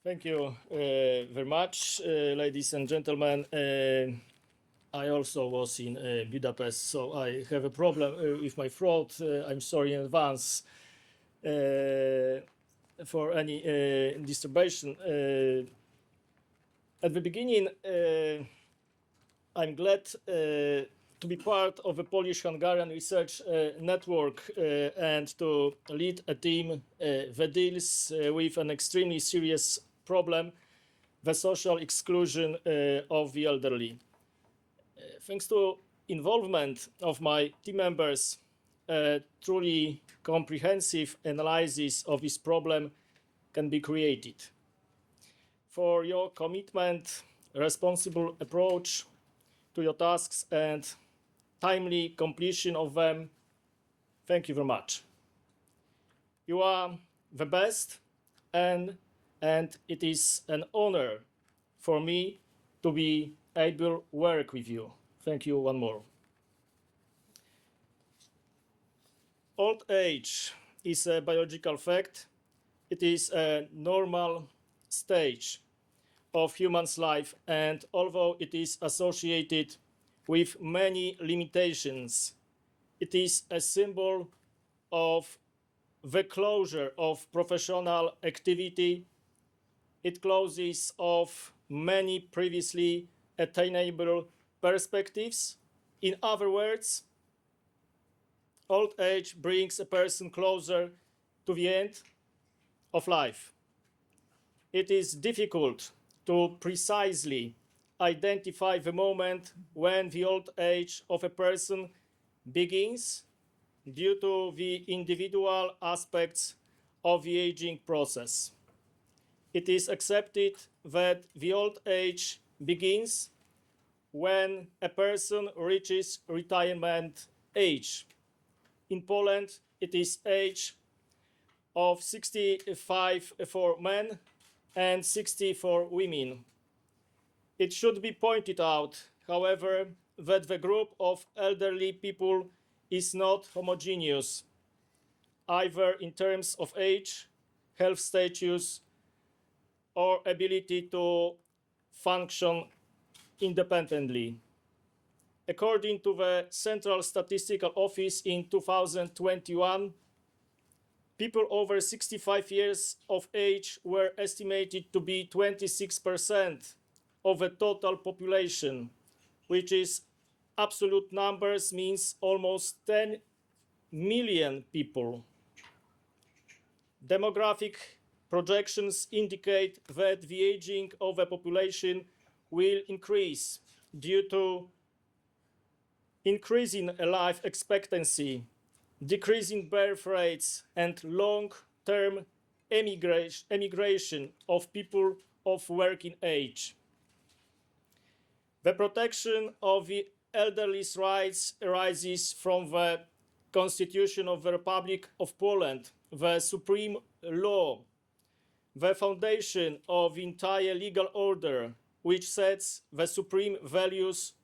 Thank you very much, ladies and gentlemen. I also was in Budapest, so I have a problem with my throat. I'm sorry in advance for any disturbance. At the beginning, I'm glad to be part of a Polish-Hungarian research network and to lead a team that deals with an extremely serious problem, the social exclusion of the elderly. Thanks to involvement of my team members, a truly comprehensive analysis of this problem can be created. For your commitment, responsible approach to your tasks and timely completion of them, thank you very much. You are the best, and it is an honor for me to be able to work with you. Thank you one more. Old age is a biological fact. It is a normal stage of human's life, and although it is associated with many limitations, it is a symbol of the closure of professional activity. It closes off many previously attainable perspectives. In other words, old age brings a person closer to the end of life. It is difficult to precisely identify the moment when the old age of a person begins due to the individual aspects of the aging process. It is accepted that the old age begins when a person reaches retirement age. In Poland, it is age of 65 for men and 60 for women. It should be pointed out, however, that the group of elderly people is not homogeneous, either in terms of age, health status, or ability to function independently. According to the Central Statistical Office in 2021, people over 65 years of age were estimated to be 26% of the total population, which is absolute numbers means almost 10 million people. Demographic projections indicate that the aging of the population will increase due to increasing life expectancy, decreasing birth rates, and long-term emigration of people of working age. The protection of the elderly's rights arises from the Constitution of the Republic of Poland, the supreme law, the foundation of the entire legal order, which sets the supreme values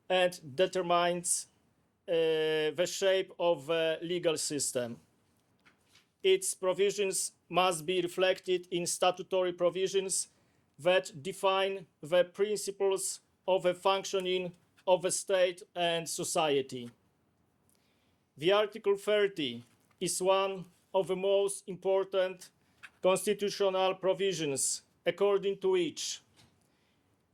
and determines the shape of the legal system. Its provisions must be reflected in statutory provisions that define the principles of the functioning of the state and society. The Article 30 is one of the most important constitutional provisions, according to which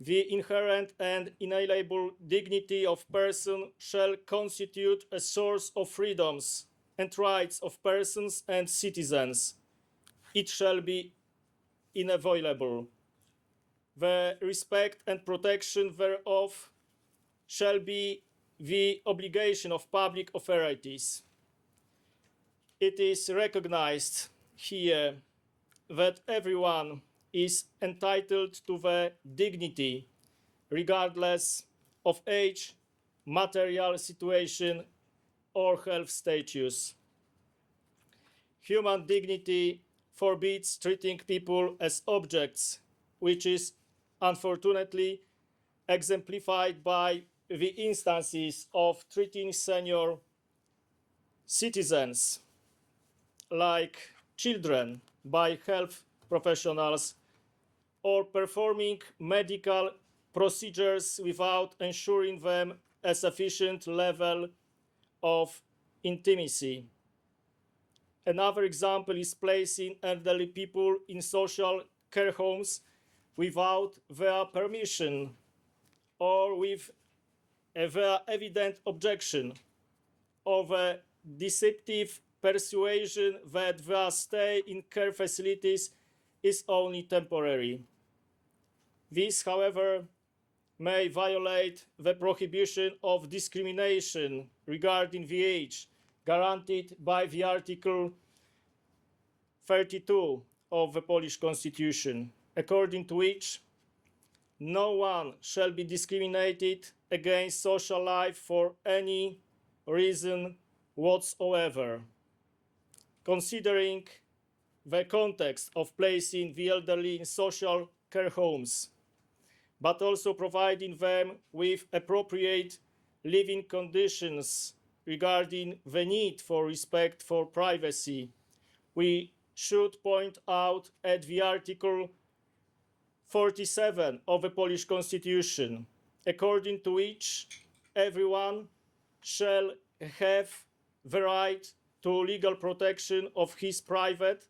the inherent and inalienable dignity of person shall constitute a source of freedoms and rights of persons and citizens. It shall be inviolable. The respect and protection thereof shall be the obligation of public authorities. It is recognized here that everyone is entitled to the dignity, regardless of age, material situation, or health status. Human dignity forbids treating people as objects, which is unfortunately exemplified by the instances of treating senior citizens like children by health professionals or performing medical procedures without ensuring them a sufficient level of intimacy. Another example is placing elderly people in social care homes without their permission or with their evident objection or the deceptive persuasion that their stay in care facilities is only temporary. This, however, may violate the prohibition of discrimination regarding the age guaranteed by the Article 32 of the Polish Constitution, according to which no one shall be discriminated against social life for any reason whatsoever. Considering the context of placing the elderly in social care homes, but also providing them with appropriate living conditions regarding the need for respect for privacy, we should point out at the Article 47 of the Polish Constitution, according to which everyone shall have the right to legal protection of his private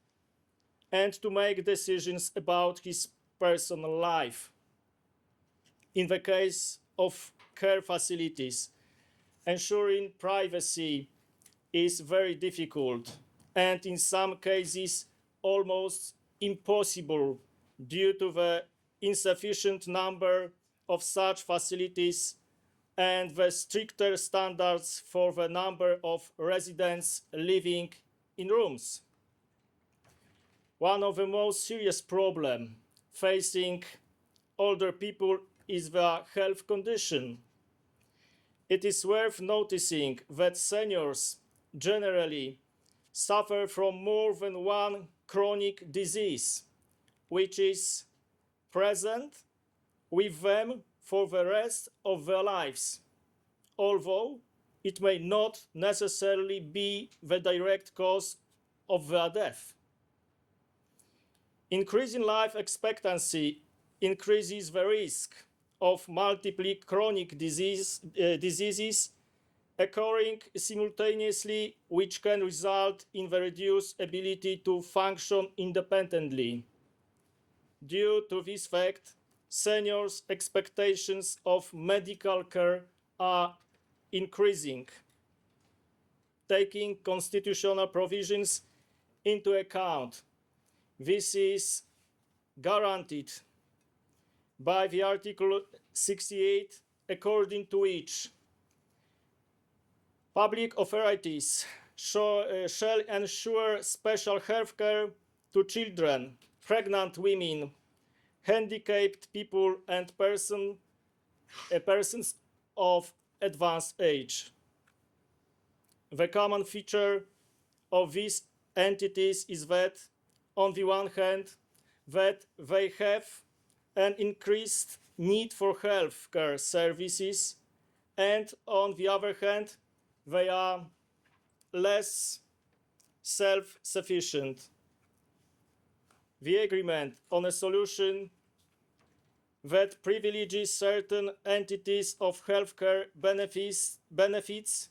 and to make decisions about his personal life. In the case of care facilities, ensuring privacy is very difficult and in some cases almost impossible due to the insufficient number of such facilities and the stricter standards for the number of residents living in rooms. One of the most serious problems facing older people is their health condition. It is worth noticing that seniors generally suffer from more than one chronic disease, which is present with them for the rest of their lives, although it may not necessarily be the direct cause of their death. Increasing life expectancy increases the risk of multiple chronic diseases occurring simultaneously, which can result in the reduced ability to function independently. Due to this fact, seniors' expectations of medical care are increasing. Taking constitutional provisions into account, this is guaranteed by the Article 68, according to which public authorities shall ensure special health care to children, pregnant women, handicapped people, and persons of advanced age. The common feature of these entities is that, on the one hand, that they have an increased need for health care services, and on the other hand, they are less self-sufficient. The agreement on a solution that privileges certain entities of healthcare benefits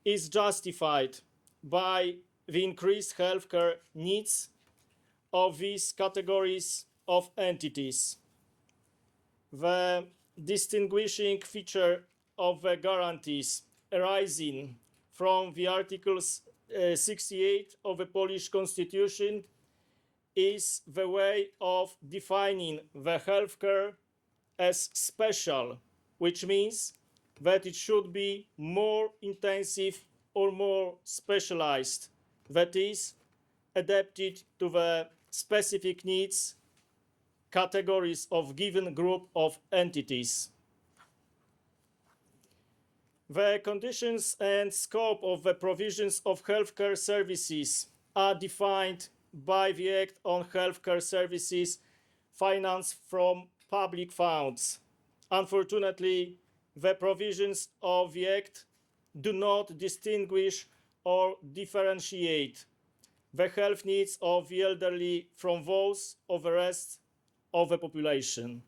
is justified by the increased healthcare needs of these categories of entities. The distinguishing feature of the guarantees arising from the Article 68 of the Polish Constitution is the way of defining the healthcare as special, which means that it should be more intensive or more specialized, that is, adapted to the specific needs, categories of given group of entities. The conditions and scope of the provisions of healthcare services are defined by the Act on Healthcare Services financed from public funds. Unfortunately, the provisions of the Act do not distinguish or differentiate the health needs of the elderly from those of the rest of the population.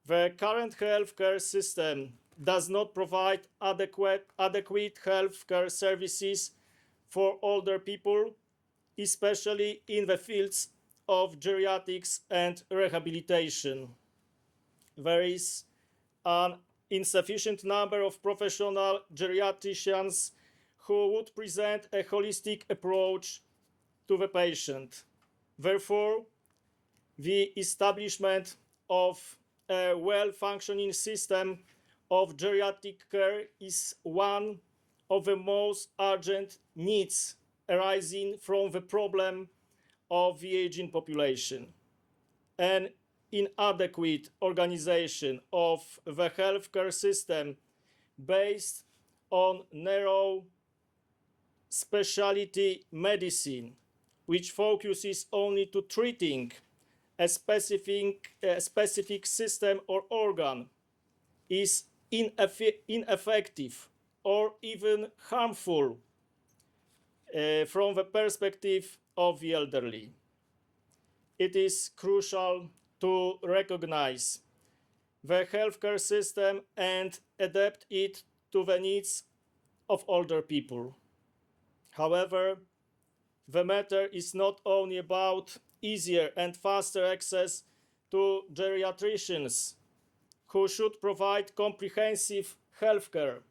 The current healthcare system does not provide adequate healthcare services for older people, especially in the fields of geriatrics and rehabilitation. There is an insufficient number of professional geriatricians who would present a holistic approach to the patient. Therefore, the establishment of a well-functioning system of geriatric care is one of the most urgent needs arising from the problem of the aging population. An inadequate organization of the healthcare system based on narrow specialty medicine, which focuses only to treating a specific system or organ, is ineffective or even harmful from the perspective of the elderly. It is crucial to recognize the healthcare system and adapt it to the needs of older people. However, the matter is not only about easier and faster access to geriatricians who should provide comprehensive healthcare,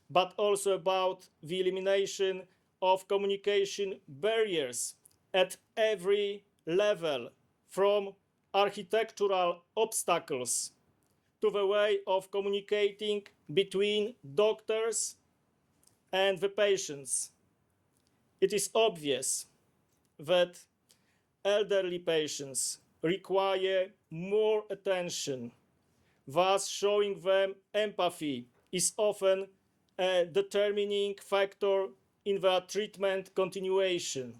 but also about the elimination of communication barriers at every level, from architectural obstacles to the way of communicating between doctors and the patients. It is obvious that elderly patients require more attention. Thus, showing them empathy is often a determining factor in their treatment continuation.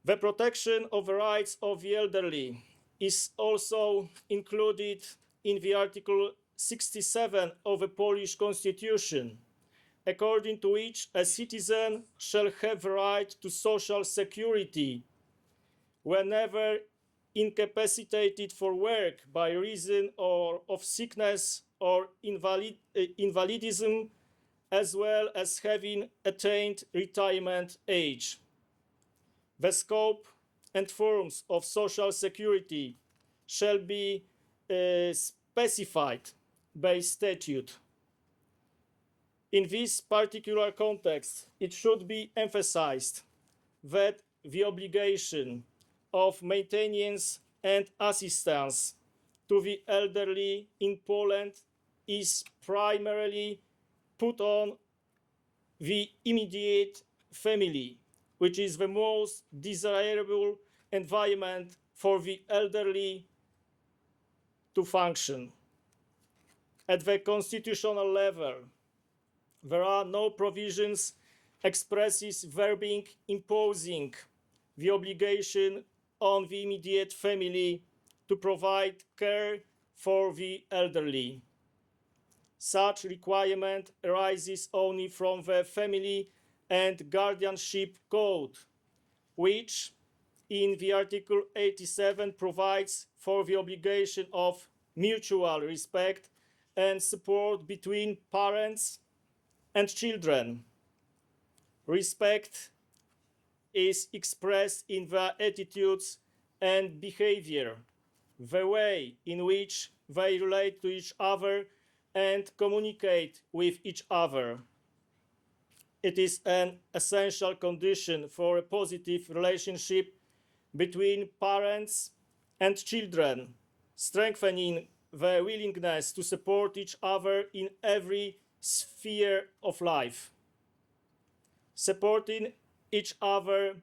The protection of the rights of the elderly is also included in the Article 67 of the Polish Constitution, according to which a citizen shall have the right to social security whenever incapacitated for work by reason of sickness or invalidism, as well as having attained retirement age. The scope and forms of social security shall be specified by statute. In this particular context, it should be emphasized that the obligation of maintenance and assistance to the elderly in Poland is primarily put on the immediate family, which is the most desirable environment for the elderly to function. At the constitutional level, there are no provisions expressly verbing imposing the obligation on the immediate family to provide care for the elderly. Such requirement arises only from the Family and Guardianship Code, which in the Article 87 provides for the obligation of mutual respect and support between parents and children. Respect is expressed in their attitudes and behavior, the way in which they relate to each other and communicate with each other. It is an essential condition for a positive relationship between parents and children, strengthening the willingness to support each other in every sphere of life. Supporting each other,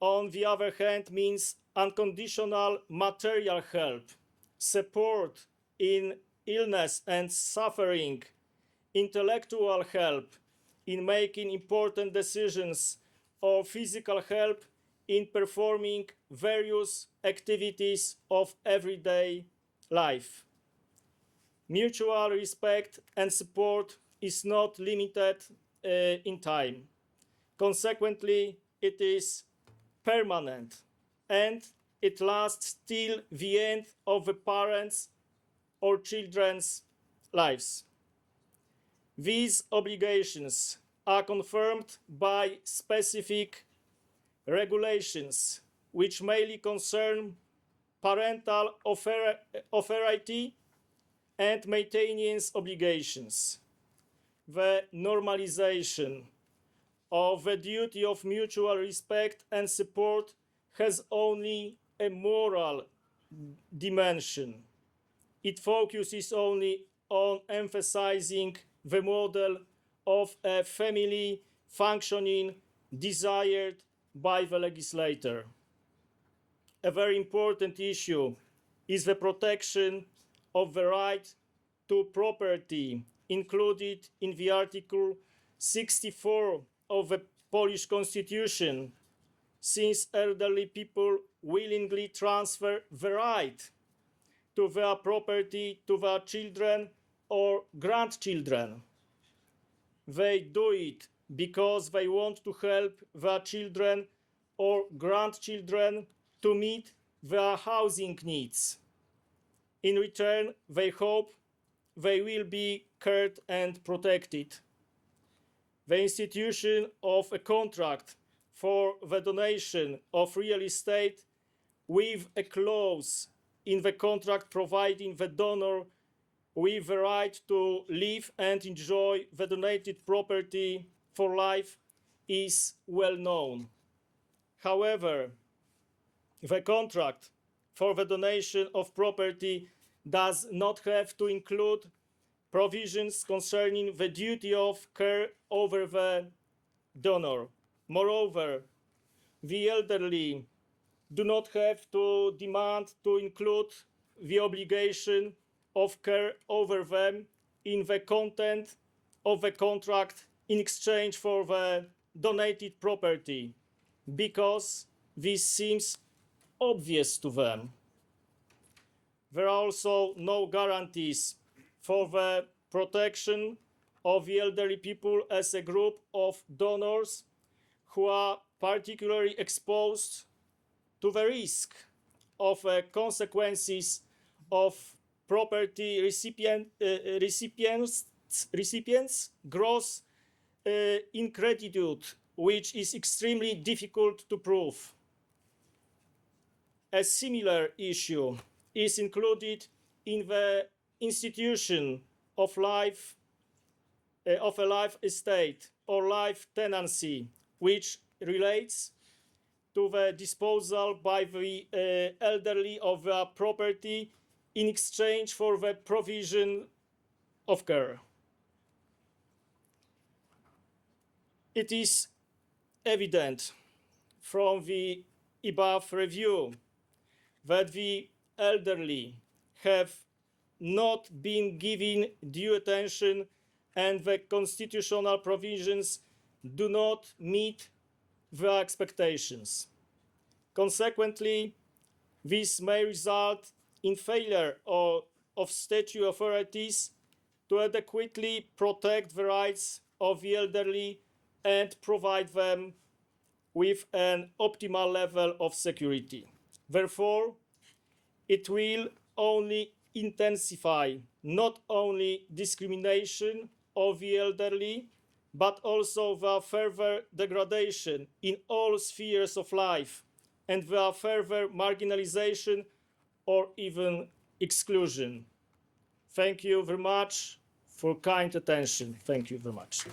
on the other hand, means unconditional material help, support in illness and suffering, intellectual help in making important decisions, or physical help in performing various activities of everyday life. Mutual respect and support is not limited in time. Consequently, it is permanent and it lasts till the end of the parents' or children's lives. These obligations are confirmed by specific regulations which mainly concern parental authority and maintenance obligations. The normalization of the duty of mutual respect and support has only a moral dimension. It focuses only on emphasizing the model of a family functioning desired by the legislator. A very important issue is the protection of the right to property included in the Article 64 of the Polish Constitution, since elderly people willingly transfer the right to their property to their children or grandchildren. They do it because they want to help their children or grandchildren to meet their housing needs. In return, they hope they will be cared and protected. The institution of a contract for the donation of real estate with a clause in the contract providing the donor with the right to live and enjoy the donated property for life is well known. However, the contract for the donation of property does not have to include provisions concerning the duty of care over the donor. Moreover, the elderly do not have to demand to include the obligation of care over them in the content of the contract in exchange for the donated property, because this seems obvious to them. There are also no guarantees for the protection of the elderly people as a group of donors who are particularly exposed to the risk of consequences of property recipients' gross ingratitude, which is extremely difficult to prove. A similar issue is included in the institution of a life estate or life tenancy, which relates to the disposal by the elderly of their property in exchange for the provision of care. It is evident from the above review that the elderly have not been given due attention and the constitutional provisions do not meet their expectations. Consequently, this may result in failure of state authorities to adequately protect the rights of the elderly and provide them with an optimal level of security. Therefore, it will only intensify not only discrimination of the elderly, but also their further degradation in all spheres of life and their further marginalization or even exclusion. Thank you very much for kind attention. Thank you very much.